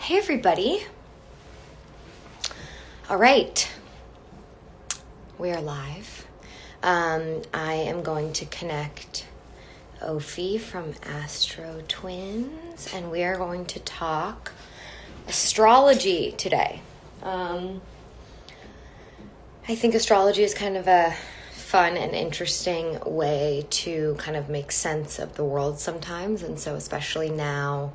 Hey everybody. All right. We are live. I am going to connect Ophi from AstroTwins, and we are going to talk astrology today. I think astrology is kind of a fun and interesting way to kind of make sense of the world sometimes, and so especially now,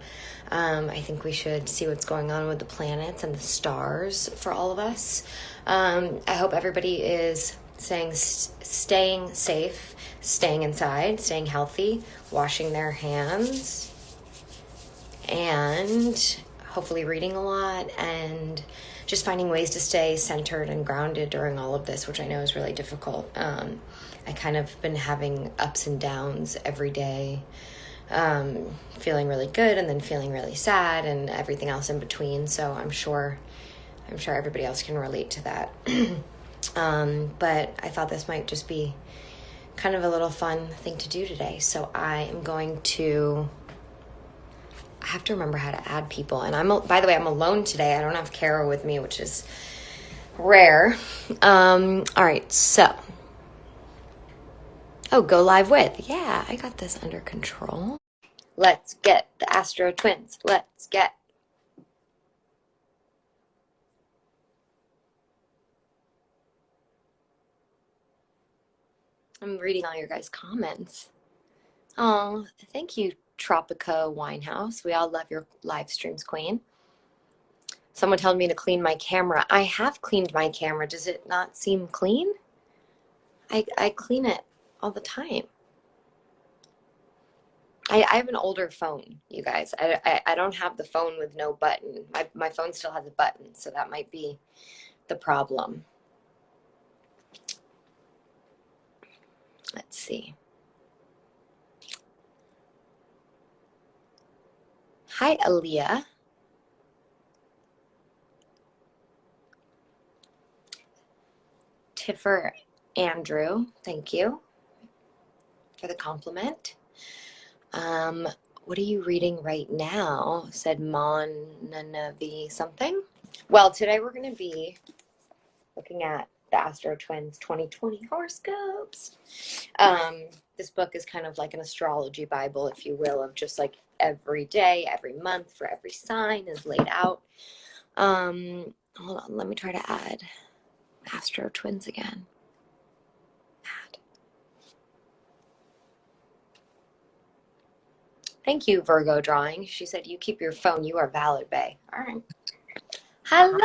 I think we should see what's going on with the planets and the stars for all of us. I hope everybody is staying safe, staying inside, staying healthy, washing their hands, and hopefully reading a lot and just finding ways to stay centered and grounded during all of this, which I know is really difficult. I kind of been having ups and downs every day. Feeling really good and then feeling really sad and everything else in between. So I'm sure everybody else can relate to that. But I thought this might just be kind of a little fun thing to do today. So I have to remember how to add people. And by the way, I'm alone today. I don't have Kara with me, which is rare. All right. So, go live with. Yeah, I got this under control. Let's get the AstroTwins. Let's get. I'm reading all your guys' comments. Oh, thank you, Tropica Winehouse. We all love your live streams, Queen. Someone told me to clean my camera. I have cleaned my camera. Does it not seem clean? I clean it all the time. I have an older phone, you guys. I don't have the phone with no button. My phone still has a button, so that might be the problem. Let's see. Hi, Aaliyah. Tiffer Andrew, thank you for the compliment. What are you reading right now? Said Monanavi something. Well, today we're going to be looking at the AstroTwins 2020 horoscopes. This book is kind of like an astrology Bible, if you will, of just like every day, every month for every sign is laid out. Hold on, let me try to add AstroTwins again. Add. Thank you, Virgo Drawing. She said, you keep your phone. You are valid, bae. All right. Hello.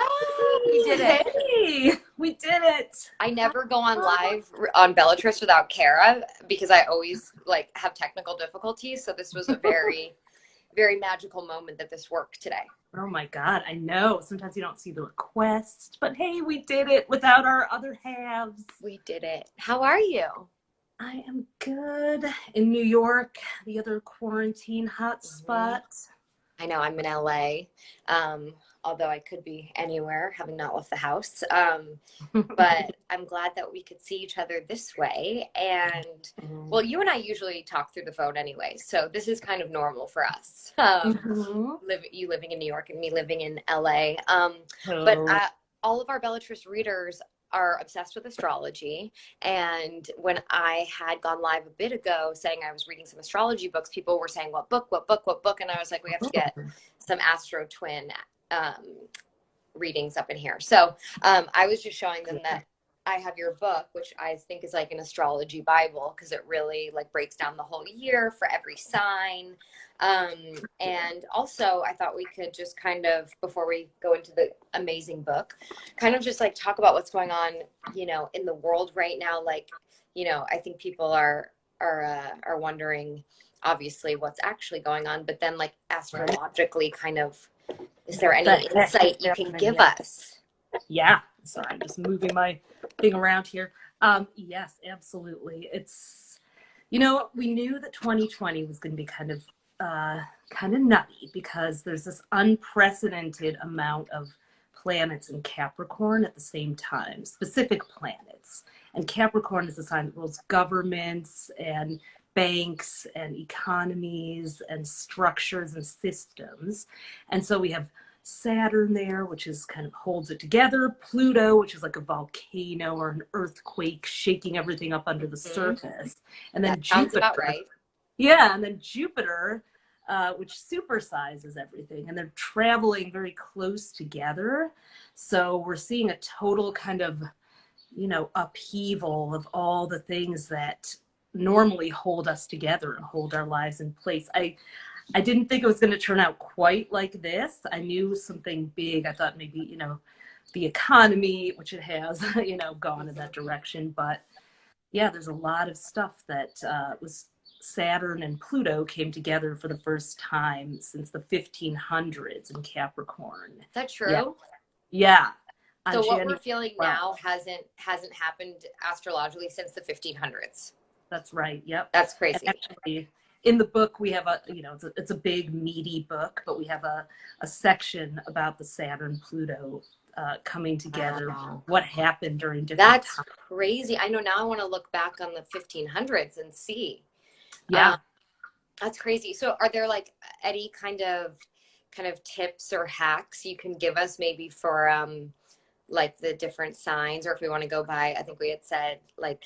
We did it. Hey, we did it. I never go on live on Bellatrix without Kara because I always like have technical difficulties. So this was a very, very magical moment that this worked today. Oh my God, I know. Sometimes you don't see the requests, but hey, we did it without our other halves. We did it. How are you? I am good. In New York, the other quarantine hotspot. I know I'm in LA, although I could be anywhere, having not left the house. But I'm glad that we could see each other this way. And well, you and I usually talk through the phone anyway, so this is kind of normal for us. You living in New York and me living in LA. But all of our Bellatrix readers are obsessed with astrology, and when I had gone live a bit ago saying I was reading some astrology books, people were saying what book, and I was like, we have to get some Astro Twin readings up in here. So I was just showing them that I have your book, which I think is like an astrology Bible because it really like breaks down the whole year for every sign. And also I thought we could just kind of, before we go into the amazing book, kind of just like talk about what's going on, in the world right now. Like, I think people are wondering obviously what's actually going on, but then like astrologically kind of, is there any insight you can give us? Yeah. Sorry, I'm just moving my thing around here. Yes, absolutely. It's, we knew that 2020 was going to be kind of nutty because there's this unprecedented amount of planets in Capricorn at the same time, specific planets. And Capricorn is a sign that rules governments and banks and economies and structures and systems. And so we have Saturn there, which is kind of holds it together. Pluto, which is like a volcano or an earthquake shaking everything up under the surface. And then That sounds about Jupiter. right. Yeah, and then Jupiter, which supersizes everything. And they're traveling very close together. So we're seeing a total kind of, upheaval of all the things that normally hold us together and hold our lives in place. I didn't think it was going to turn out quite like this. I knew something big. I thought maybe, the economy, which it has, gone in that direction. But yeah, there's a lot of stuff that was Saturn and Pluto came together for the first time since the 1500s in Capricorn. Is that true? Yeah. Yeah. So what January we're feeling 12th. now hasn't happened astrologically since the 1500s. That's right. Yep. That's crazy. And actually, in the book, we have it's a big, meaty book, but we have a section about the Saturn Pluto coming together. Wow. What happened during different That's times. crazy. I know now I want to look back on the 1500s and see. Yeah. That's crazy. So are there like any kind of tips or hacks you can give us maybe for like the different signs, or if we want to go by, I think we had said like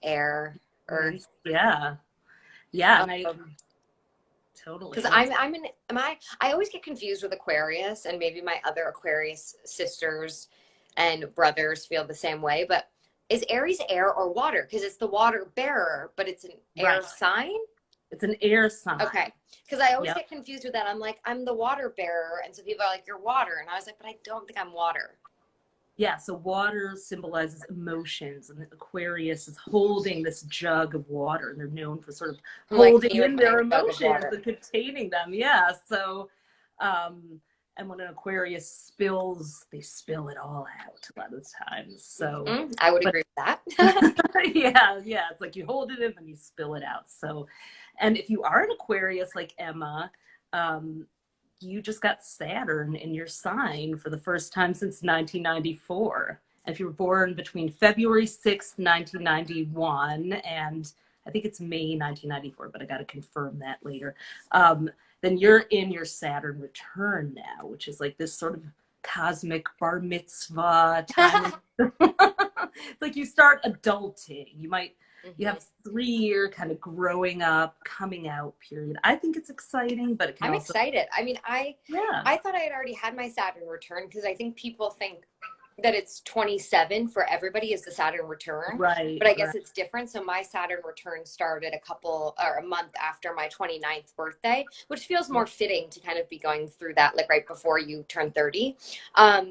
air, earth. Yeah. Yeah. And I totally. Because I always get confused with Aquarius, and maybe my other Aquarius sisters and brothers feel the same way, but is Aries air or water? Because it's the water bearer, but it's an air sign. It's an air sign. Okay. Because I always get confused with that. I'm like, I'm the water bearer. And so people are like, you're water. And I was like, but I don't think I'm water. Yeah, so water symbolizes emotions, and Aquarius is holding this jug of water, and they're known for sort of holding in their emotions and containing them. Yeah, so, and when an Aquarius spills, they spill it all out a lot of the times. So I would agree with that. yeah, it's like you hold it in and you spill it out. So, and if you are an Aquarius like Emma, you just got Saturn in your sign for the first time since 1994. And if you were born between February 6th, 1991, and I think it's May 1994, but I got to confirm that later, then you're in your Saturn return now, which is like this sort of cosmic bar mitzvah time. It's like you start adulting. You have 3-year kind of growing up, coming out period. I think it's exciting, but it can excited. I mean, I thought I had already had my Saturn return, because I think people think that it's 27 for everybody is the Saturn return. Right. But I guess it's different. So my Saturn return started a month after my 29th birthday, which feels more fitting to kind of be going through that like right before you turn 30.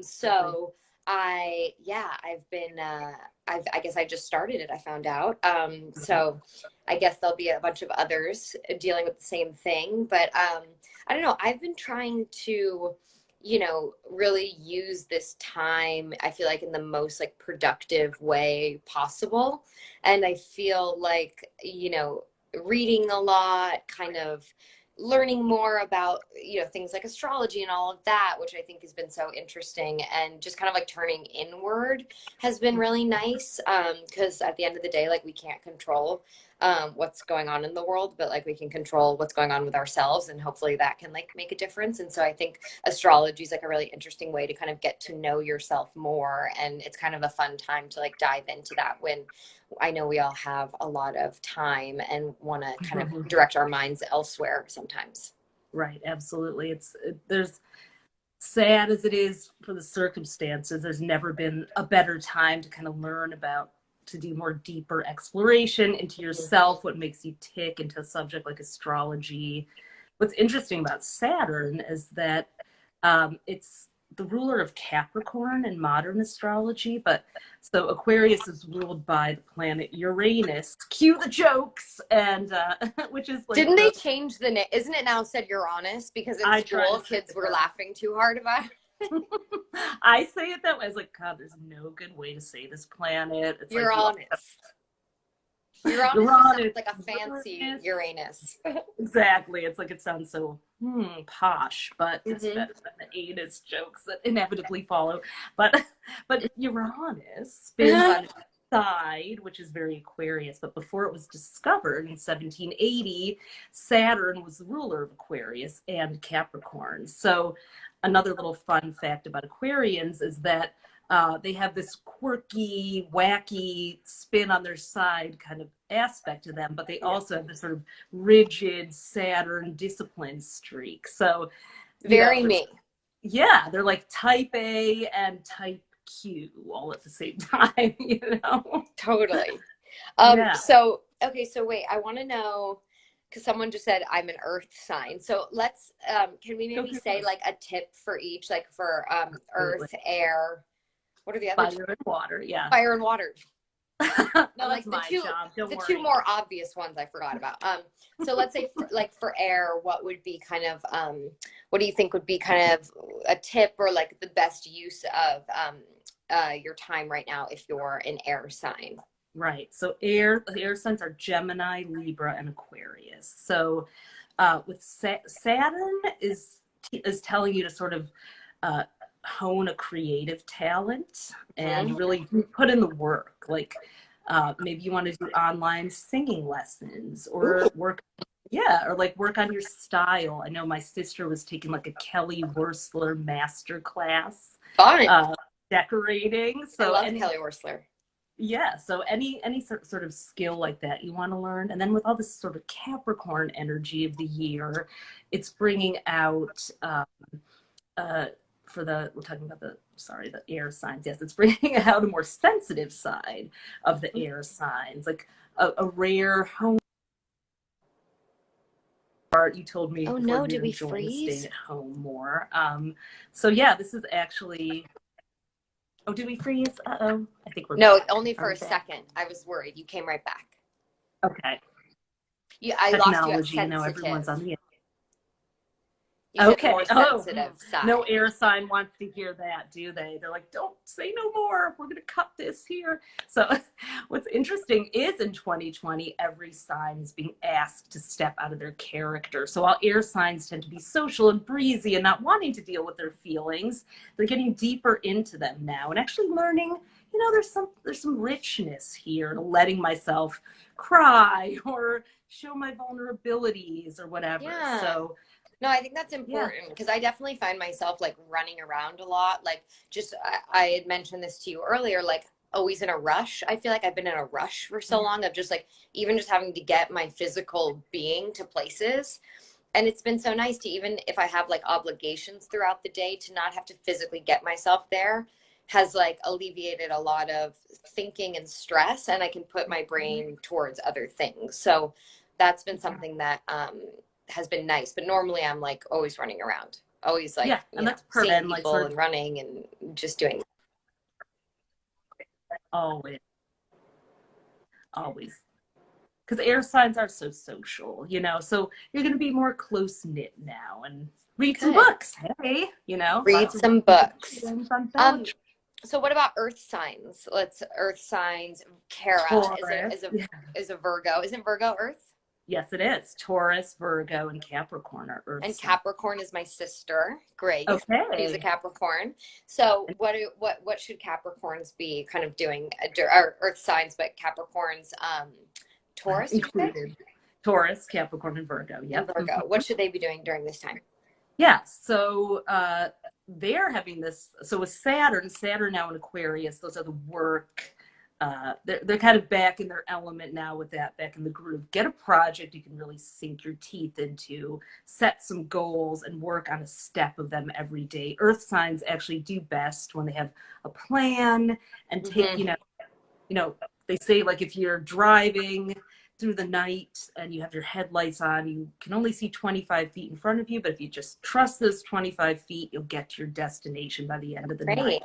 So I've been, I guess I just started it, I found out. So I guess there'll be a bunch of others dealing with the same thing, but, I don't know. I've been trying to, really use this time, I feel like, in the most like productive way possible. And I feel like, reading a lot, kind of learning more about, things like astrology and all of that, which I think has been so interesting, and just kind of like turning inward has been really nice. Because at the end of the day, like, we can't control what's going on in the world, but like we can control what's going on with ourselves, and hopefully that can like make a difference. And so I think astrology is like a really interesting way to kind of get to know yourself more, and it's kind of a fun time to like dive into that when I know we all have a lot of time and want to kind of direct our minds elsewhere sometimes. Right, absolutely. There's, sad as it is for the circumstances, there's never been a better time to kind of learn about, to do more deeper exploration into yourself, what makes you tick, into a subject like astrology. What's interesting about Saturn is that it's the ruler of Capricorn in modern astrology, but so Aquarius is ruled by the planet Uranus. Cue the jokes, and which is like, didn't they change the name? Isn't it now said Uranus? Because in school kids were laughing too hard about it. I say it that way. I was like, God, there's no good way to say this planet. It's Uranus. Uranus sounds like a fancy Uranus. Exactly. It's like, it sounds so posh, but it's better than the anus jokes that inevitably follow. But Uranus spins on its side, which is very Aquarius. But before it was discovered in 1780, Saturn was the ruler of Aquarius and Capricorn. So another little fun fact about Aquarians is that they have this quirky, wacky spin on their side kind of aspect to them, but they also have this sort of rigid Saturn discipline streak. So, Very me. Yeah, they're like type A and type Q all at the same time, Totally. Yeah. So, okay, so wait, I want to know, because someone just said I'm an earth sign. So let's, can we maybe say like a tip for each, like for earth, air, what are the other Fire and water, yeah. Fire and water. No, like the two more obvious ones I forgot about. So let's say for air, what would be kind of what do you think would be kind of a tip or like the best use of your time right now if you're an air sign? Right. So the air signs are Gemini, Libra, and Aquarius. So with Saturn is telling you to sort of hone a creative talent and really put in the work. Like maybe you want to do online singing lessons or work on your style. I know my sister was taking like a Kelly Wearstler master class. Fun. Decorating. So I love Kelly Wearstler. Yeah, so any sort of skill like that you want to learn, and then with all this sort of Capricorn energy of the year, it's bringing out we're talking about the air signs. Yes, it's bringing out a more sensitive side of the air signs, like a rare home part. You told me. Oh no, did we freeze? Staying at home more. So yeah, this is actually. Oh, did we freeze? Uh-oh. I think we're No, back. only for a second. I was worried. You came right back. Okay. Yeah, I Technology, lost you at sensitive. Everyone's on the Okay. More sensitive side. No air sign wants to hear that, do they? They're like, don't say no more. We're going to cut this here. So what's interesting is in 2020, every sign is being asked to step out of their character. So while air signs tend to be social and breezy and not wanting to deal with their feelings, they're getting deeper into them now and actually learning, there's some richness here to letting myself cry or show my vulnerabilities or whatever. Yeah. So no, I think that's important because I definitely find myself like running around a lot. Like I had mentioned this to you earlier, like always in a rush. I feel like I've been in a rush for so long of just like, even just having to get my physical being to places. And it's been so nice to, even if I have like obligations throughout the day, to not have to physically get myself there has like alleviated a lot of thinking and stress, and I can put my brain towards other things. So that's been something that, has been nice, but normally I'm like always running around, always like and that's perfect. Seeing people and running and just doing always because air signs are so social, so you're going to be more close knit now and read some books. Hey, read some books. So what about earth signs? Earth signs. Kara is a Virgo. Isn't Virgo earth? Yes, it is. Taurus, Virgo, and Capricorn are earth signs. Capricorn is my sister, Grace. Okay. She's a Capricorn. So what should Capricorns be kind of doing? Or earth signs, but Capricorns, Taurus included. Taurus, Capricorn, and Virgo. Yep. And Virgo. What should they be doing during this time? Yeah. So they're having this. So with Saturn now in Aquarius, those are the work. They're kind of back in their element now with that, back in the groove. Get a project you can really sink your teeth into, set some goals, and work on a step of them every day. Earth signs actually do best when they have a plan and take, they say like if you're driving through the night and you have your headlights on, you can only see 25 feet in front of you, but if you just trust those 25 feet, you'll get to your destination by the end of the night.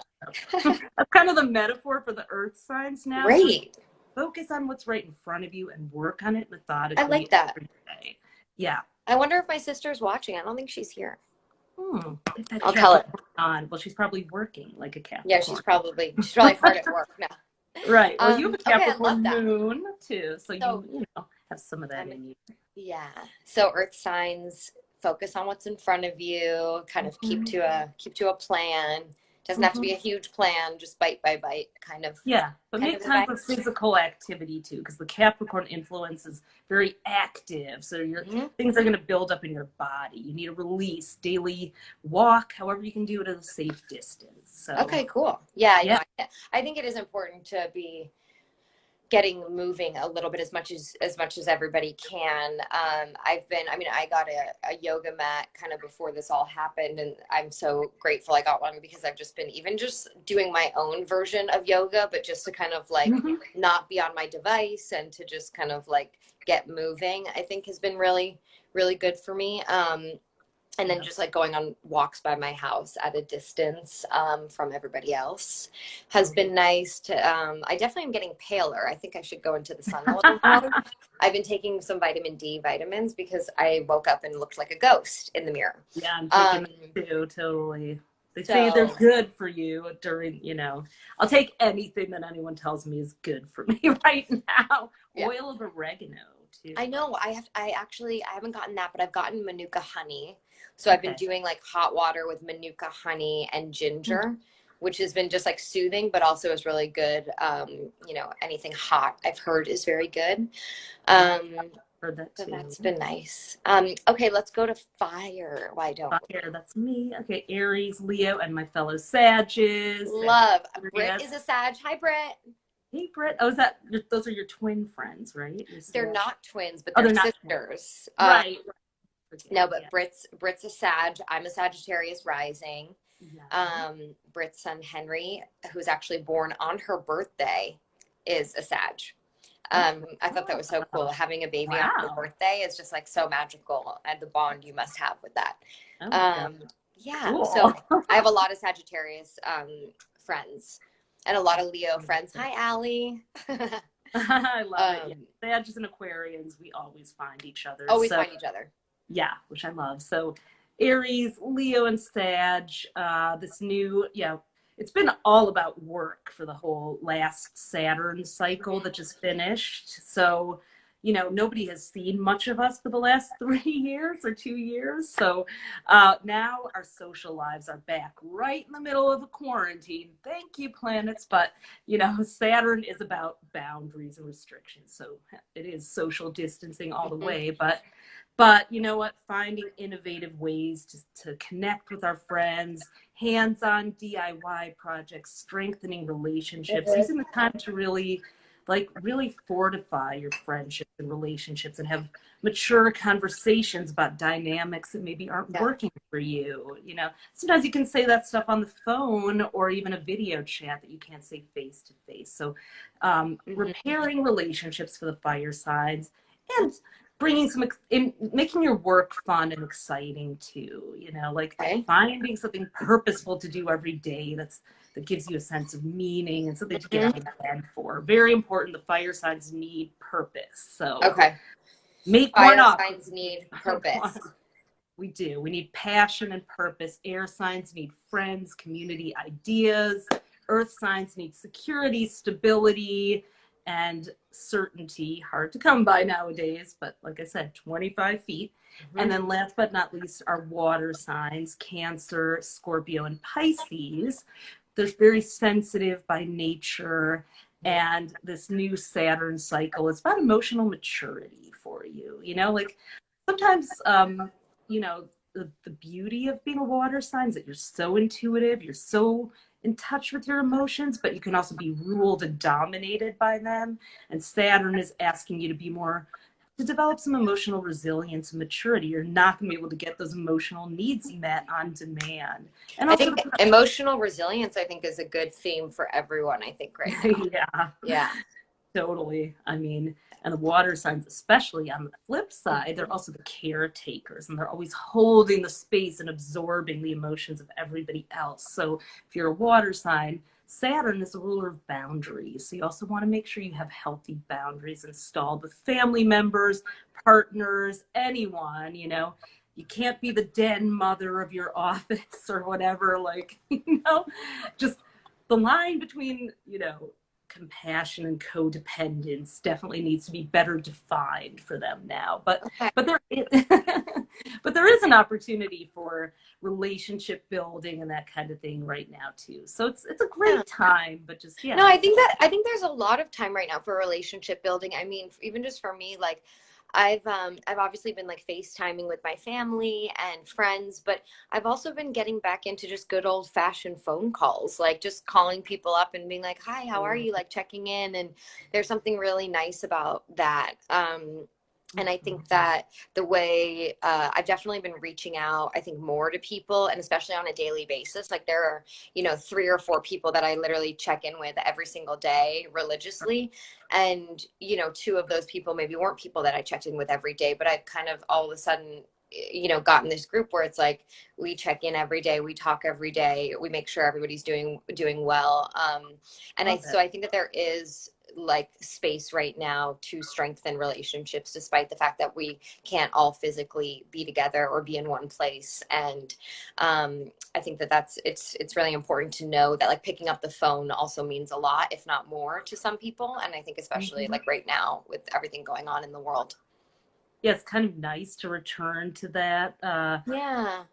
So, that's kind of the metaphor for the earth signs now. Great. Focus on what's right in front of you and work on it methodically. I like that. Every day. Yeah. I wonder if my sister's watching. I don't think she's here. I'll tell her. Well, she's probably working like a Capricorn. Yeah, she's probably hard at work now. Right. Well, you have a Capricorn moon too, so you have some of that in you. Yeah. So earth signs, focus on what's in front of you, kind of keep to a plan, Doesn't have to be a huge plan, just bite by bite kind of. Yeah, but kind make of time for advice. physical activity too, because the Capricorn influence is very active. So your things are going to build up in your body. You need a release, daily walk, however you can do it at a safe distance. So Okay, cool. Yeah, yeah. I think it is important to be getting moving a little bit as much as everybody can. I got a yoga mat kind of before this all happened, and I'm so grateful I got one, because I've just been even just doing my own version of yoga, but just to kind of like not be on my device and to just kind of like get moving, I think has been really, really good for me. And then just like going on walks by my house at a distance from everybody else has been nice to, I definitely am getting paler. I think I should go into the sun a little more. I've been taking some vitamin D vitamins because I woke up and looked like a ghost in the mirror. Yeah, I'm taking them too, totally. They say they're So good for you during, I'll take anything that anyone tells me is good for me right now. yeah. Oil of oregano too. I know I haven't gotten that, but I've gotten Manuka honey. So I've been doing like hot water with Manuka honey and ginger, which has been just like soothing, but also is really good. Anything hot I've heard is very good. Heard that So too. that's been nice. Okay, let's go to fire. Why don't we? Fire, that's me. Okay, Aries, Leo, and my fellow Sages. Love. Britt is a Sag. Hi, Britt. Hey, Britt. Oh, those are your twin friends, right? They're not twins, but they're they're not sisters. Right. No, but Britt's a Sag. I'm a Sagittarius rising. Yeah. Britt's son Henry, who's actually born on her birthday, is a Sag. I thought that was so cool. Having a baby on her birthday is just like so magical, and the bond you must have with that. Yeah. Cool. So I have a lot of Sagittarius friends and a lot of Leo friends. Hi, Allie. I love it. Yeah. Sagittarius and Aquarians, we always find each other. Find each other. Yeah, which I love. So Aries, Leo, and Sag, this new, it's been all about work for the whole last Saturn cycle that just finished. So, nobody has seen much of us for the last 3 years or 2 years. So now our social lives are back right in the middle of a quarantine. Thank you, planets. But, Saturn is about boundaries and restrictions. So it is social distancing all the way. But you know what? Finding innovative ways to connect with our friends, hands-on DIY projects, strengthening relationships, using the time to really fortify your friendships and relationships and have mature conversations about dynamics that maybe aren't working for you. Sometimes you can say that stuff on the phone or even a video chat that you can't say face to face. So repairing relationships for the fire signs and bringing making your work fun and exciting too, finding something purposeful to do every day that gives you a sense of meaning and something to get out of bed for. Very important. The fire signs need purpose. So make one up. Fire signs need purpose. We do. We need passion and purpose. Air signs need friends, community, ideas. Earth signs need security, stability, and certainty. Hard to come by nowadays, but like I said, 25 feet. And then last but not least are water signs, Cancer, Scorpio, and Pisces. They're very sensitive by nature, and this new Saturn cycle is about emotional maturity for you. Sometimes, the beauty of being a water sign is that you're so intuitive, you're so in touch with your emotions, but you can also be ruled and dominated by them. And Saturn is asking you to develop some emotional resilience and maturity. You're not going to be able to get those emotional needs met on demand. And I think emotional resilience, is a good theme for everyone, I think, right now. Yeah. Totally. And the water signs, especially on the flip side, they're also the caretakers, and they're always holding the space and absorbing the emotions of everybody else. So if you're a water sign, Saturn is the ruler of boundaries. So you also want to make sure you have healthy boundaries installed with family members, partners, anyone, You can't be the den mother of your office or whatever, just the line between, compassion and codependence definitely needs to be better defined for them now. But Okay. but there but there is an opportunity for relationship building and that kind of thing right now too. So it's a great time, but just No, I think there's a lot of time right now for relationship building. I mean, even just for me, like I've obviously been like FaceTiming with my family and friends, but I've also been getting back into just good old fashioned phone calls, like just calling people up and being like, "Hi, how are you?" Like checking in, and there's something really nice about that. And I think that the way I've definitely been reaching out, I think more to people, and especially on a daily basis. Like there are, 3 or 4 people that I literally check in with every single day religiously. And, 2 of those people maybe weren't people that I checked in with every day, but I've kind of all of a sudden, gotten this group where it's like we check in every day, we talk every day, we make sure everybody's doing well. So I think that there is like space right now to strengthen relationships despite the fact that we can't all physically be together or be in one place. And I think that it's really important to know that like picking up the phone also means a lot, if not more, to some people. And I think especially like right now with everything going on in the world. Yeah, it's kind of nice to return to that. Yeah.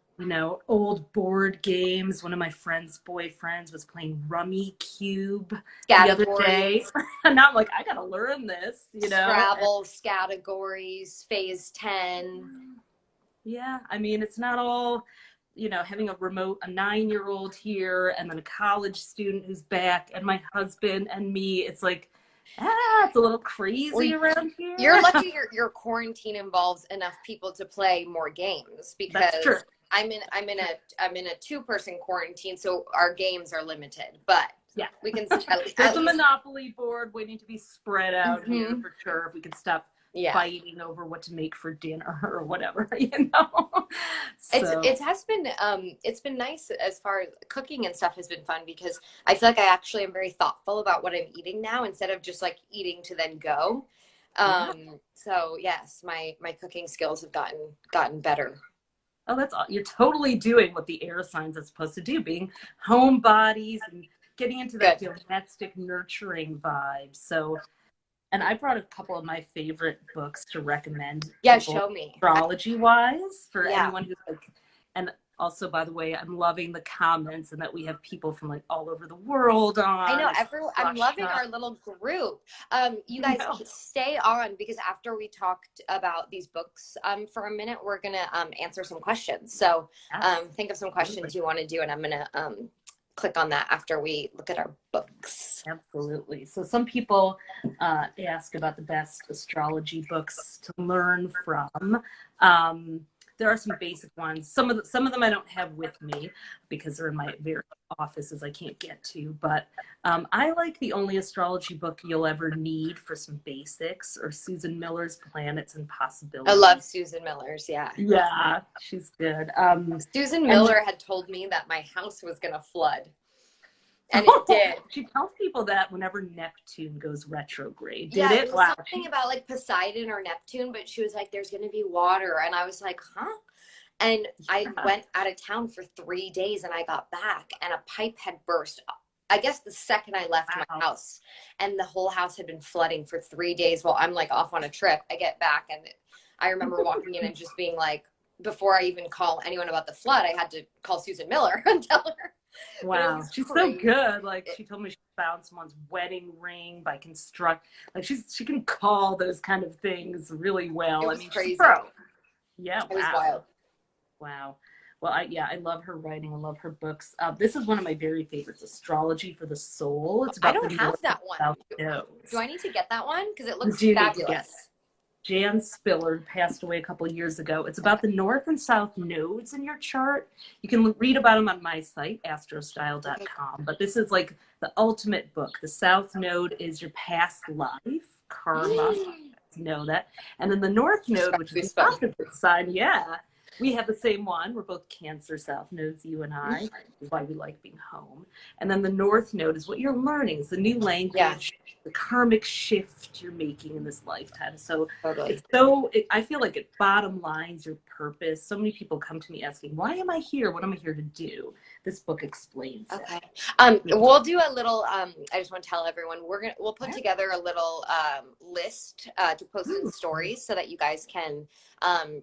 Old board games. One of my friend's boyfriends was playing Rummy Cube the other day. And now I'm like, I gotta learn this, Scrabble, categories, phase 10. Yeah, I mean, it's not all, having a 9-year-old here and then a college student who's back and my husband and me. It's like, it's a little crazy around here. You're lucky your quarantine involves enough people to play more games, because that's true. I'm in a 2-person quarantine, so our games are limited. But yeah, we can. There's a Monopoly board waiting to be spread out here for sure. If we could stop fighting over what to make for dinner or whatever, So. It has been it's been nice as far as cooking and stuff has been fun, because I feel like I actually am very thoughtful about what I'm eating now instead of just like eating to then go. So yes, my cooking skills have gotten better. Oh, you're totally doing what the air signs are supposed to do, being homebodies and getting into that domestic nurturing vibe. So, and I brought a couple of my favorite books to recommend. Yeah, show me. Astrology wise, for anyone who's like, and also, by the way, I'm loving the comments and that we have people from like all over the world on. I know, I'm loving our little group. You guys stay on, because after we talked about these books for a minute, we're going to answer some questions. So think of some questions you want to do, and I'm going to click on that after we look at our books. Absolutely. So some people ask about the best astrology books to learn from. There are some basic ones. Some of them I don't have with me because they're in my various offices I can't get to. But I like The Only Astrology Book You'll Ever Need for some basics, or Susan Miller's Planets and Possibilities. I love Susan Miller's. Yeah. Yeah, she's good. Susan Miller had told me that my house was going to flood. And it did. She tells people that whenever Neptune goes retrograde. Did it? Wow. Something about like Poseidon or Neptune, but she was like, there's going to be water. And I was like, huh? And I went out of town for 3 days, and I got back and a pipe had burst. I guess the second I left my house, and the whole house had been flooding for 3 days while I'm like off on a trip. I get back, and I remember walking in and just being like, before I even call anyone about the flood, I had to call Susan Miller and tell her. Wow, she's so good. Like, she told me she found someone's wedding ring by construct. Like, she can call those kind of things really well. It was crazy. Yeah, it was wild. Wow. Well, I love her writing. I love her books. This is one of my very favorites, Astrology for the Soul. It's about I don't have that one. Do I need to get that one? Because it looks fabulous. Jan Spiller passed away a couple of years ago. It's about the North and South nodes in your chart. You can read about them on my site, astrostyle.com. But this is like the ultimate book. The South node is your past life, karma. Know that. And then the North node, which is the opposite sign, We have the same one. We're both Cancer South nodes, you and I. Is why we like being home. And then the North node is what you're learning. It's the new language, the karmic shift you're making in this lifetime. So Totally. I feel like it bottom lines your purpose. So many people come to me asking, why am I here? What am I here to do? This book explains it. We'll do a little, I just want to tell everyone, we'll put together a little list to post in stories so that you guys can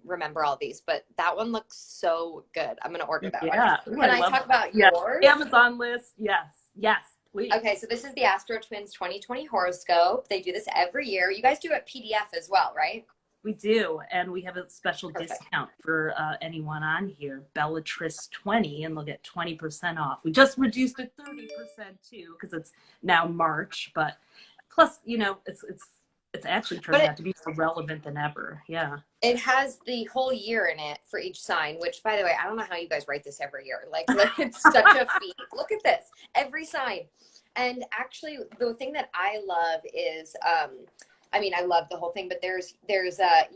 remember all these. But that one looks so good. I'm going to order that one. Can I talk about yours? Amazon list. Yes, please. Okay, so this is the AstroTwins 2020 horoscope. They do this every year. You guys do it PDF as well, right? We do, and we have a special discount for anyone on here, Bellatrix 20, and they'll get 20% off. We just reduced it 30% too, because it's now March. But plus, you know, it's actually turning out to be more relevant than ever. Yeah. It has the whole year in it for each sign, which, by the way, I don't know how you guys write this every year. Like it's such a feat. Look at this, every sign. And actually, the thing that I love is, I mean, I love the whole thing, but there's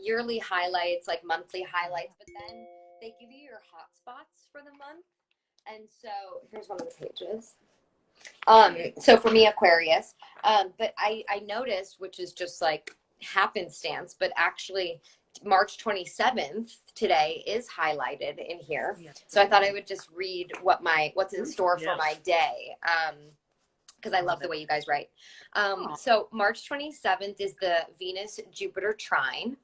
yearly highlights, like monthly highlights, but then they give you your hot spots for the month. And so here's one of the pages. So for me, Aquarius, but I noticed, which is just like happenstance, but actually March 27th today is highlighted in here. So I thought I would just read what's in store for my day. Because I love the way you guys write. So March 27th is the Venus-Jupiter trine.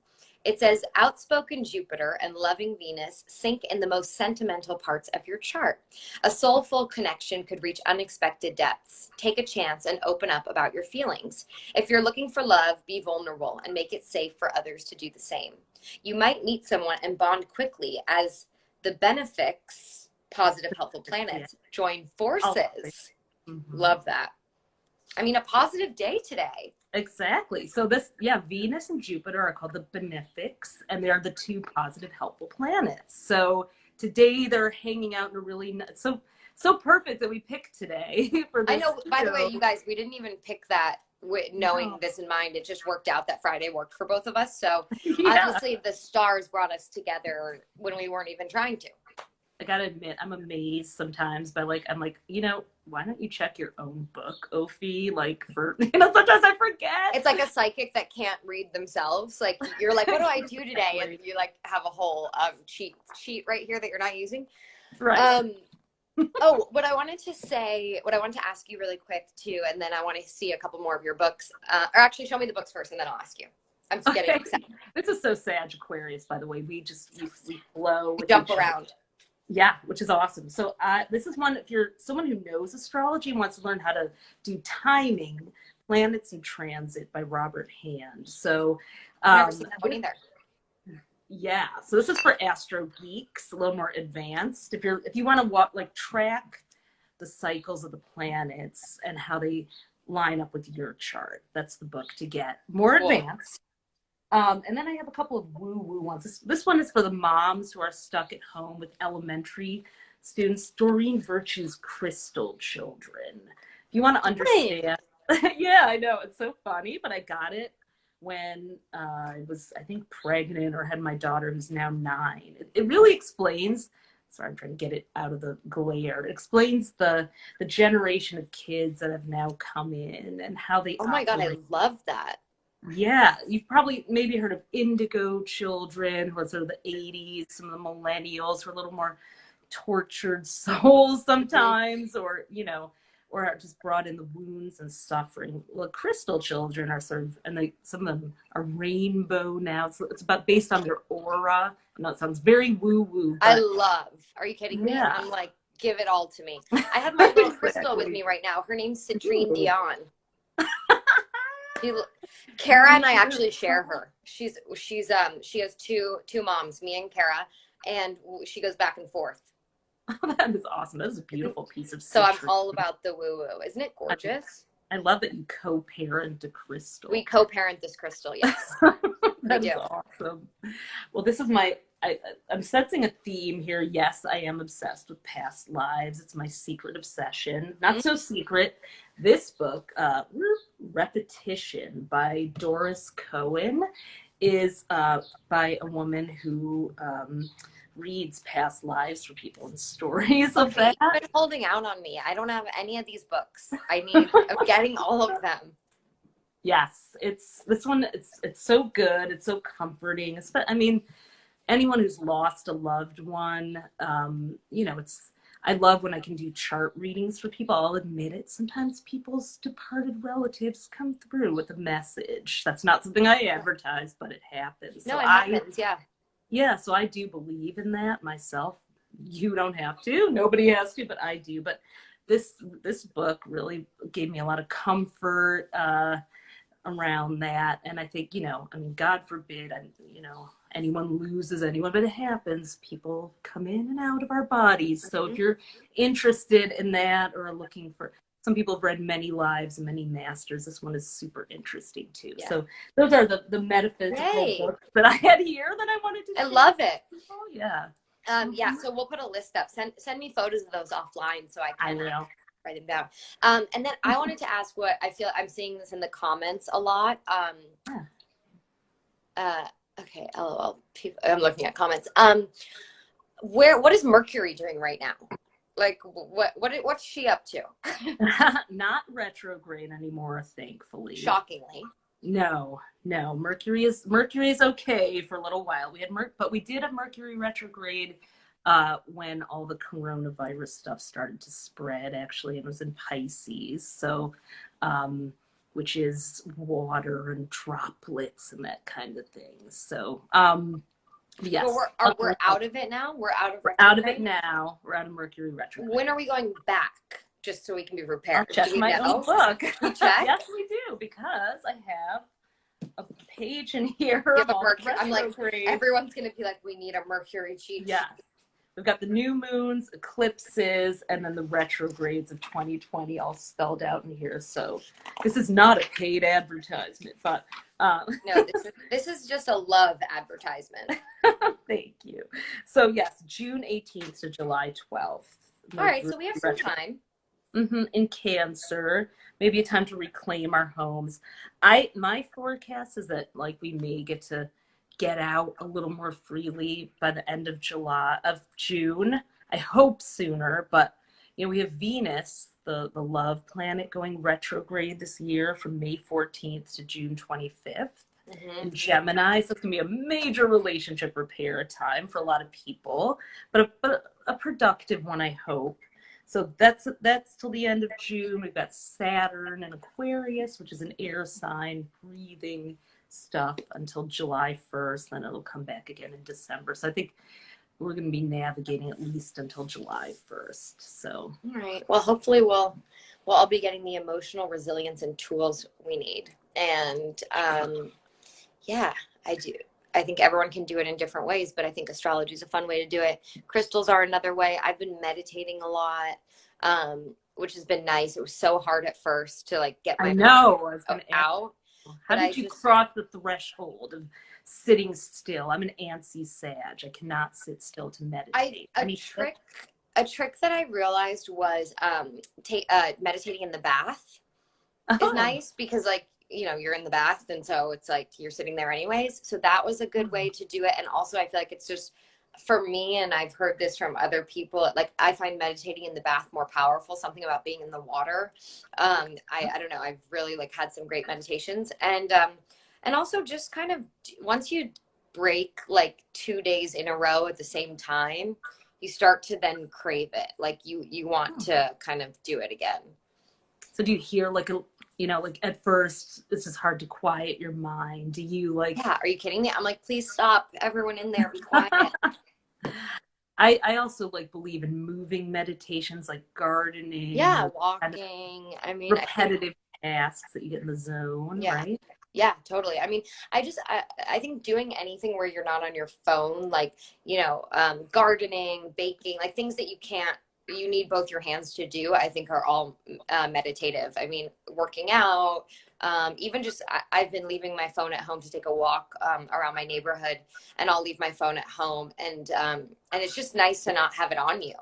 It says, outspoken Jupiter and loving Venus sync in the most sentimental parts of your chart. A soulful connection could reach unexpected depths. Take a chance and open up about your feelings. If you're looking for love, be vulnerable and make it safe for others to do the same. You might meet someone and bond quickly as the benefics, positive, helpful planets, join forces. Love that. I mean, a positive day today. Exactly. So Venus and Jupiter are called the benefics, and they are the two positive, helpful planets. So today they're hanging out in a really so perfect that we picked today for this. I know. By the way, you guys, we didn't even pick that knowing this in mind. It just worked out that Friday worked for both of us. So obviously, the stars brought us together when we weren't even trying to. I gotta admit, I'm amazed sometimes by I'm like, you know, why don't you check your own book, Ophi? Like sometimes I forget. It's like a psychic that can't read themselves. Like you're like, what do I do today? And you have a whole cheat sheet right here that you're not using. Right. What I wanted to ask you really quick too, and then I want to see a couple more of your books. Or actually show me the books first and then I'll ask you. I'm just getting excited. This is so Sag Aquarius, by the way. We flow. We jump around. Yeah, which is awesome. So this is one, if you're someone who knows astrology and wants to learn how to do timing, Planets in Transit by Robert Hand. So I've never seen that one either. Yeah, so this is for Astro Geeks, a little more advanced. If you want to track the cycles of the planets and how they line up with your chart, that's the book to get more advanced. And then I have a couple of woo-woo ones. This one is for the moms who are stuck at home with elementary students. Doreen Virtue's Crystal Children. If you want to understand. Yeah, I know. It's so funny, but I got it when I was, I think, pregnant or had my daughter who's now 9. It really explains, sorry, I'm trying to get it out of the glare. It explains the generation of kids that have now come in and how they my God, I love that. Yeah, you've probably maybe heard of indigo children who are sort of the 80s, some of the millennials who are a little more tortured souls sometimes, or, you know, or just brought in the wounds and suffering. Well, crystal children are sort of, and some of them are rainbow now. So it's about based on their aura. I know it sounds very woo-woo. I love, are you kidding me? I'm like, give it all to me. I have my little crystal with me right now. Her name's Citrine Dion. Kara and I actually share her. She has two moms, me and Kara, and she goes back and forth. Oh, that is awesome. That is a beautiful piece of So I'm all about the woo-woo. Isn't it gorgeous? I love that you co-parent a crystal. We co-parent this crystal, yes. That is awesome. Well, this is I'm sensing a theme here. Yes, I am obsessed with past lives. It's my secret obsession. Not so secret. This book, Repetition by Doris Cohen, is by a woman who reads past lives for people and stories of Okay, that. you've been holding out on me. I don't have any of these books. I'm getting all of them. Yes, this one. It's so good. It's so comforting. I mean, anyone who's lost a loved one, I love when I can do chart readings for people. I'll admit it. Sometimes people's departed relatives come through with a message. That's not something I advertise, but it happens. No, it happens. Yeah. Yeah, so I do believe in that myself. You don't have to. Nobody has to, but I do. But this book really gave me a lot of comfort around that. And I think, God forbid, anyone loses anyone, but it happens. People come in and out of our bodies. So if you're interested in that or looking for, some people have read Many Lives and Many Masters. This one is super interesting too. Yeah. So those are the metaphysical books that I had here that I wanted to share. I love it. Oh, yeah. Yeah, so we'll put a list up. Send me photos of those offline so I can write them down. And then I wanted to ask what I feel, I'm seeing this in the comments a lot. Okay, LOL. I'm looking at comments. What is Mercury doing right now? Like, what's she up to? Not retrograde anymore, thankfully. Shockingly. No. Mercury is okay for a little while. But we did have Mercury retrograde when all the coronavirus stuff started to spread. Actually, it was in Pisces, so which is water and droplets and that kind of thing. So yes. But we're out of it now. We're out of it now. We're out of Mercury retrograde. When are we going back? Just so we can be prepared. I'll check my own book. You check? Yes, we do, because I have a page in here. I'm like, everyone's going to be like, we need a Mercury cheat sheet. Yeah. We've got the new moons, eclipses, and then the retrogrades of 2020 all spelled out in here. So this is not a paid advertisement, but no, this is just a love advertisement. Thank you. So yes, June 18th to July 12th. All right, so we have some time. In Cancer, maybe a time to reclaim our homes. My forecast is that we may get out a little more freely by the end of June. I hope sooner, but we have Venus, the love planet, going retrograde this year from May 14th to June 25th. In Gemini, so it's gonna be a major relationship repair time for a lot of people, but a productive one, I hope. So that's till the end of June. We've got Saturn and Aquarius, which is an air sign, breathing stuff, until July 1st. Then it'll come back again in December. So I think we're going to be navigating at least until July 1st. So all right. Well, hopefully we'll all be getting the emotional resilience and tools we need. And yeah, I do. I think everyone can do it in different ways, but I think astrology is a fun way to do it. Crystals are another way. I've been meditating a lot, which has been nice. It was so hard at first to get my out. How did you cross the threshold of sitting still? I'm an antsy Sag. I cannot sit still to meditate. A trick that I realized was meditating in the bath is nice, because you're in the bath, and so it's you're sitting there anyways. So that was a good way to do it. And also I feel like it's just, for me, and I've heard this from other people, I find meditating in the bath more powerful, something about being in the water. I don't know. I've really had some great meditations. And also just kind of, once you break 2 days in a row at the same time, you start to then crave it. You want to kind of do it again. So do you hear at first it's just hard to quiet your mind? Do you yeah, are you kidding me? I'm please stop, everyone in there, be quiet. I also believe in moving meditations, gardening. Yeah, walking. Repetitive tasks that you get in the zone, right? Yeah, totally. I think doing anything where you're not on your phone, gardening, baking, things that you need both your hands to do, I think are all meditative. Working out, even just, I've been leaving my phone at home to take a walk around my neighborhood, and I'll leave my phone at home, and it's just nice to not have it on you.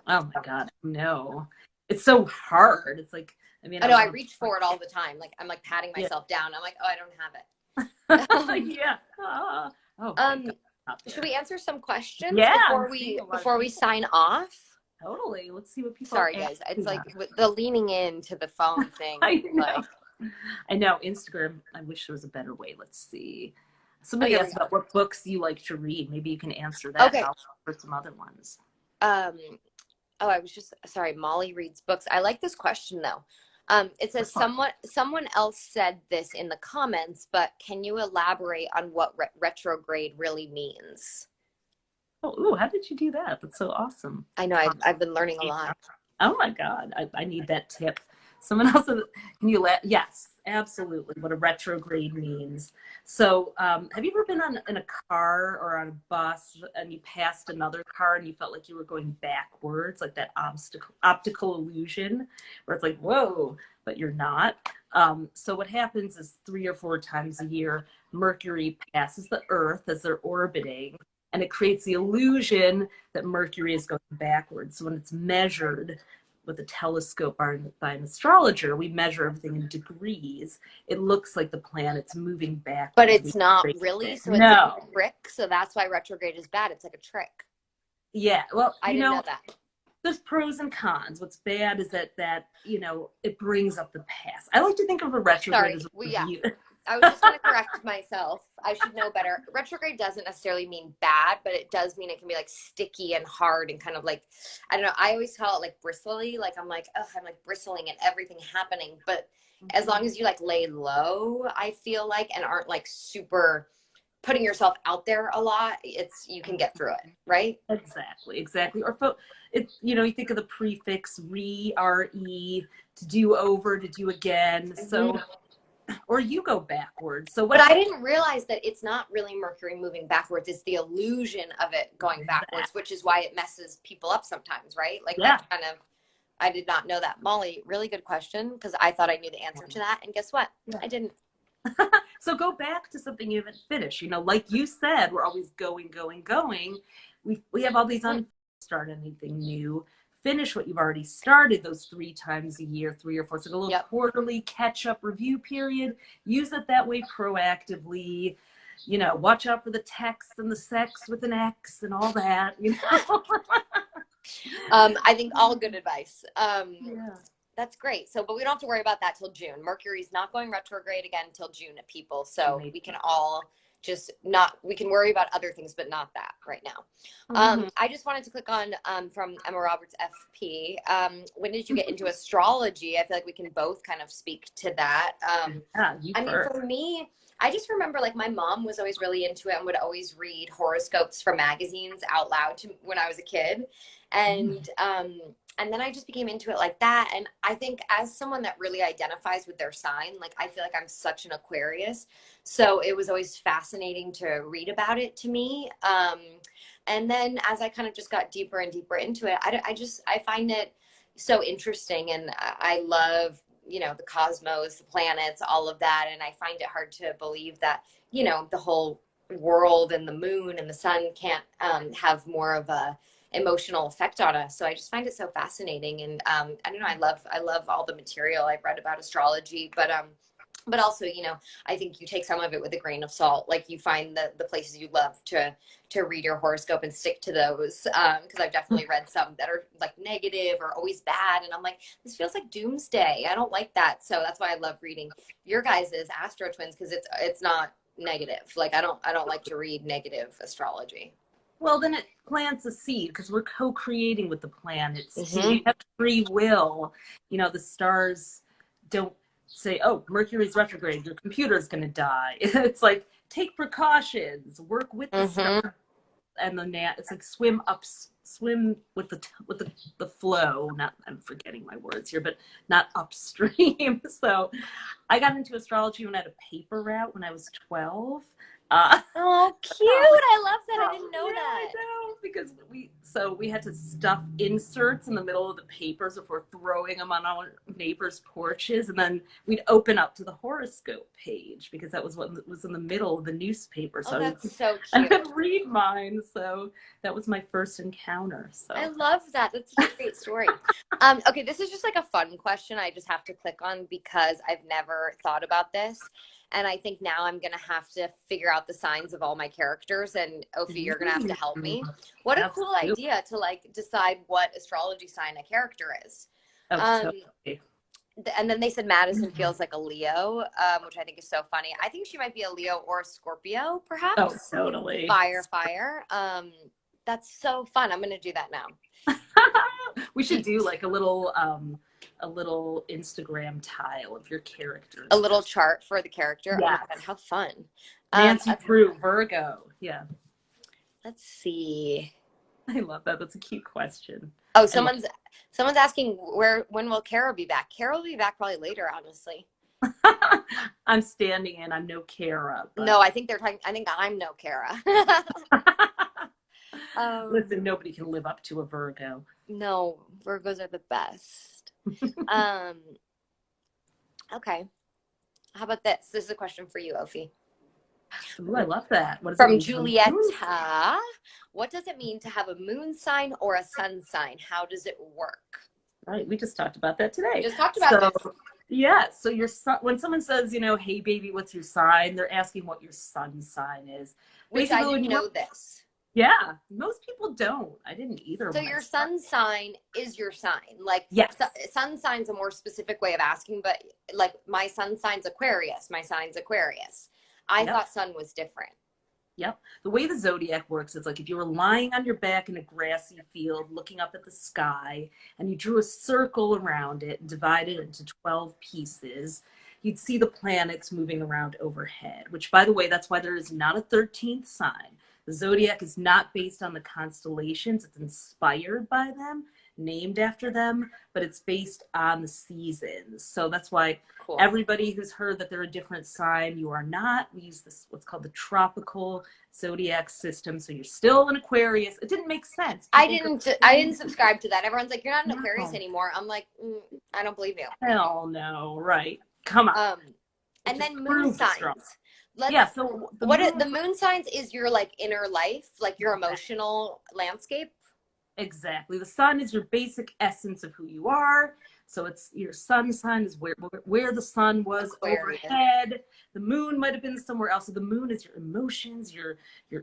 Oh my God, no. It's so hard. It's I know, I reach for it all the time. I'm patting myself down. I'm oh, I don't have it. Yeah. out there. Should we answer some questions Yeah, before we sign off? Totally. Let's see what people. Sorry, guys. It's like the leaning into the phone thing. I know. Like, I know. Instagram. I wish there was a better way. Let's see. Somebody asked about what books you like to read. Maybe you can answer that. Okay. I'll for some other ones. Oh, I was just sorry. Molly reads books. I like this question though. It says someone else said this in the comments, but can you elaborate on what retrograde really means? Oh, ooh, how did you do that? That's so awesome. I know. I've been learning a lot. Oh my God. I need that tip. Someone else, can you yes, absolutely. What a retrograde means. So have you ever been in a car or on a bus and you passed another car and you felt like you were going backwards, like that optical illusion where it's like, whoa, but you're not. So what happens is 3 or 4 times a year, Mercury passes the Earth as they're orbiting, and it creates the illusion that Mercury is going backwards. So when it's measured with a telescope by an astrologer, we measure everything in degrees. It looks like the planet's moving back. But it's not really. So it's like a trick. So that's why retrograde is bad. It's like a trick. Yeah. Well, I didn't know that. There's pros and cons. What's bad is that it brings up the past. I like to think of a retrograde as a review. I was just going to correct myself. I should know better. Retrograde doesn't necessarily mean bad, but it does mean it can be like sticky and hard and kind of like, I don't know. I always call it like bristly. Like I'm like, oh, I'm like bristling and everything happening. But as long as you like lay low, I feel like, and aren't like super putting yourself out there a lot, you can get through it, right? Exactly. Or you think of the prefix re, to do over, to do again. So. Or you go backwards. But I didn't realize that it's not really Mercury moving backwards. It's the illusion of it going backwards, which is why it messes people up sometimes, right? Like that's kind of, I did not know that. Molly, really good question, because I thought I knew the answer to that. And guess what? I didn't. So go back to something you haven't finished. Like you said, we're always going. We have all these start anything new. Finish what you've already started those 3 times a year, 3 or 4. So a little quarterly catch-up review period. Use it that way proactively. Watch out for the text and the sex with an X and all that. I think all good advice. That's great. So, but we don't have to worry about that till June. Mercury's not going retrograde again until June, people. So we can all we can worry about other things, but not that right now. I just wanted to click on from Emma Roberts FP. When did you get into astrology? I feel like we can both kind of speak to that. For me, I just remember like my mom was always really into it and would always read horoscopes from magazines out loud when I was a kid. And then I just became into it like that. And I think as someone that really identifies with their sign, like I feel like I'm such an Aquarius. So it was always fascinating to read about it to me. And then as I kind of just got deeper and deeper into it, I find it so interesting. And I love, the cosmos, the planets, all of that. And I find it hard to believe that, the whole world and the moon and the sun can't have more of a emotional effect on us. So I just find it so fascinating. And I don't know, I love all the material I've read about astrology, but also, I think you take some of it with a grain of salt. Like you find the places you love to read your horoscope and stick to those. Because I've definitely read some that are like negative or always bad. And I'm like, this feels like doomsday. I don't like that. So that's why I love reading your guys' AstroTwins, because it's not negative. Like I don't like to read negative astrology. Well, then it plants a seed because we're co-creating with the planets. You have free will. The stars don't say, oh, Mercury's retrograde, your computer's going to die. It's like, take precautions, work with the stars. And then it's like swim with the flow. I'm forgetting my words here, but not upstream. So I got into astrology when I had a paper route when I was 12. Oh, cute. I love that. I didn't know that. I know, because So we had to stuff inserts in the middle of the papers before throwing them on our neighbors' porches. And then we'd open up to the horoscope page because that was what was in the middle of the newspaper. So Oh, that's so I cute. would read mine. So that was my first encounter. So I love that. That's a great story. Okay, this is just like a fun question I just have to click on because I've never thought about this. And I think now I'm going to have to figure out the signs of all my characters. And Ophi, you're going to have to help me. What a cool idea to like decide what astrology sign a character is. totally. And then they said Madison feels like a Leo, which I think is so funny. I think she might be a Leo or a Scorpio, perhaps. Oh, totally. Fire. That's so fun. I'm going to do that now. We should do like a little Instagram tile of your characters. A little chart for the character. Yes. Oh my God, how fun. Nancy Drew, Virgo. Yeah. Let's see. I love that. That's a cute question. Oh, someone's asking when will Kara be back? Kara will be back probably later, honestly. I'm standing in. I'm no Kara. But... No, I think I'm no Kara. Listen, nobody can live up to a Virgo. No, Virgos are the best. Okay. How about this? This is a question for you, Ophi. Ooh, I love that. What from Julietta. What does it mean to have a moon sign or a sun sign? How does it work? Right. We just talked about that today. We just talked about this. Yeah. So your son, when someone says, hey, baby, what's your sign? They're asking what your sun sign is. Which I didn't know this. Yeah, most people don't. I didn't either. So your sun sign is your sign. Like, yes. Sun sign's a more specific way of asking, but like my sun sign's Aquarius. My sign's Aquarius. I thought sun was different. Yep. The way the zodiac works is like if you were lying on your back in a grassy field looking up at the sky and you drew a circle around it and divided it into 12 pieces, you'd see the planets moving around overhead, which, by the way, that's why there is not a 13th sign. The zodiac is not based on the constellations. It's inspired by them, named after them, but it's based on the seasons. So that's why everybody who's heard that they're a different sign, you are not. We use this, what's called the tropical zodiac system. So you're still an Aquarius. It didn't make sense. I didn't subscribe to that. Everyone's like, you're not an Aquarius anymore. I'm like, I don't believe you. Hell no. Right. Come on. And then moon signs. So the moon signs is your like inner life, like your emotional landscape. Exactly. The sun is your basic essence of who you are. So it's your sun sign is where the sun was overhead. The moon might have been somewhere else. So the moon is your emotions, your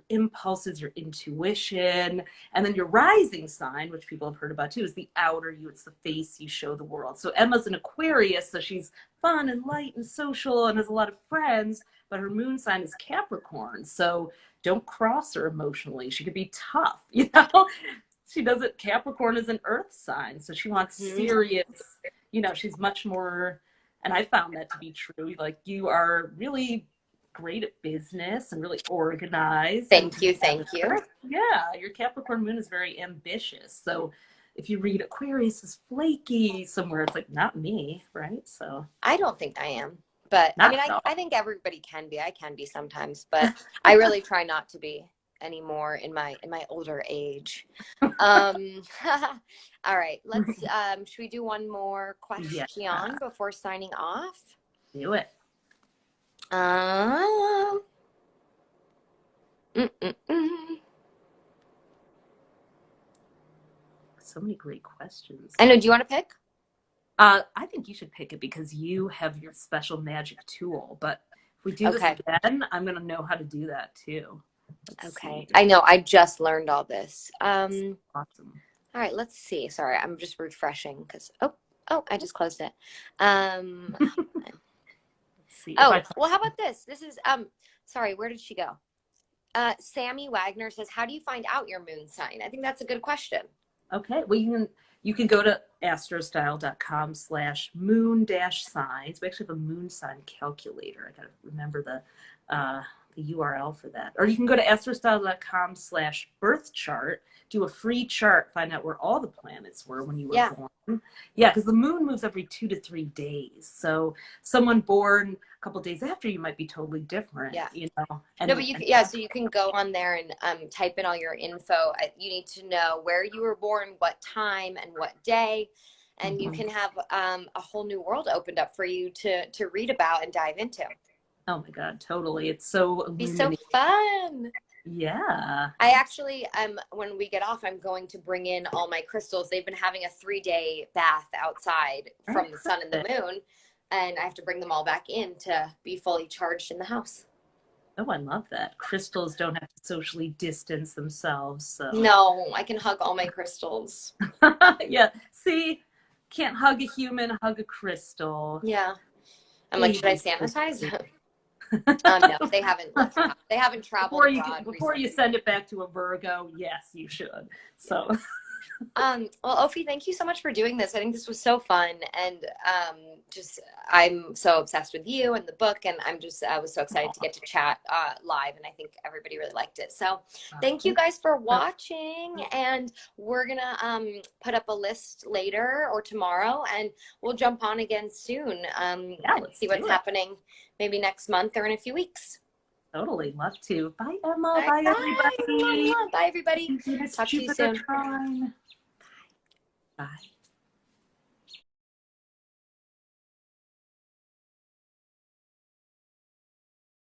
impulses, your intuition. And then your rising sign, which people have heard about too, is the outer you. It's the face you show the world. So Emma's an Aquarius, so she's fun and light and social and has a lot of friends, but her moon sign is Capricorn. So don't cross her emotionally. She could be tough, She doesn't. Capricorn is an earth sign, so she wants serious, she's much more, and I found that to be true. Like, you are really great at business and really organized. Thank you. Yeah, your Capricorn moon is very ambitious. So if you read Aquarius is flaky somewhere, it's like, not me, right? So I don't think I am. But I think everybody can be. I can be sometimes, but I really try not to be anymore in my older age. All right, let's should we do one more question before signing off? Do it. So many great questions. I know. Do you want to pick? I think you should pick it because you have your special magic tool. But if we do this again, I'm going to know how to do that too. Let's see. I know. I just learned all this. Awesome. All right. Let's see. Sorry, I'm just refreshing because I just closed it. Let's see. Well, how about this? This is sorry. Where did she go? Sammy Wagner says, "How do you find out your moon sign?" I think that's a good question. Okay. Well, you can go to astrostyle.com/moon-signs. We actually have a moon sign calculator. I got to remember the URL for that. Or you can go to astrostyle.com/birth chart, do a free chart, find out where all the planets were when you were born. Yeah, because the moon moves every 2 to 3 days. So someone born couple days after, you might be totally different. Yeah. You know. No, but yeah, so you can go on there and type in all your info. You need to know where you were born, what time, and what day, and you can have a whole new world opened up for you to read about and dive into. Oh my God, totally! It's so Be so illuminating. fun. Yeah. I actually, when we get off, I'm going to bring in all my crystals. They've been having a 3-day bath outside from the sun and the moon, and I have to bring them all back in to be fully charged in the house. Oh, I love that. Crystals don't have to socially distance themselves. So. No, I can hug all my crystals. Yeah. See, can't hug a human, hug a crystal. Yeah. I'm like, should I sanitize? No, they haven't left. They haven't traveled abroad before you send it back to a Virgo. Yes, you should. So. Well, Ophi, thank you so much for doing this. I think this was so fun, and I'm so obsessed with you and the book, and I was so excited to get to chat live, and I think everybody really liked it. So thank you guys for watching, and we're gonna put up a list later or tomorrow, and we'll jump on again soon. Let's see what's happening maybe next month or in a few weeks. Totally, love to. Bye, Emma. Bye, everybody. Bye, everybody. Talk to you soon. Bye.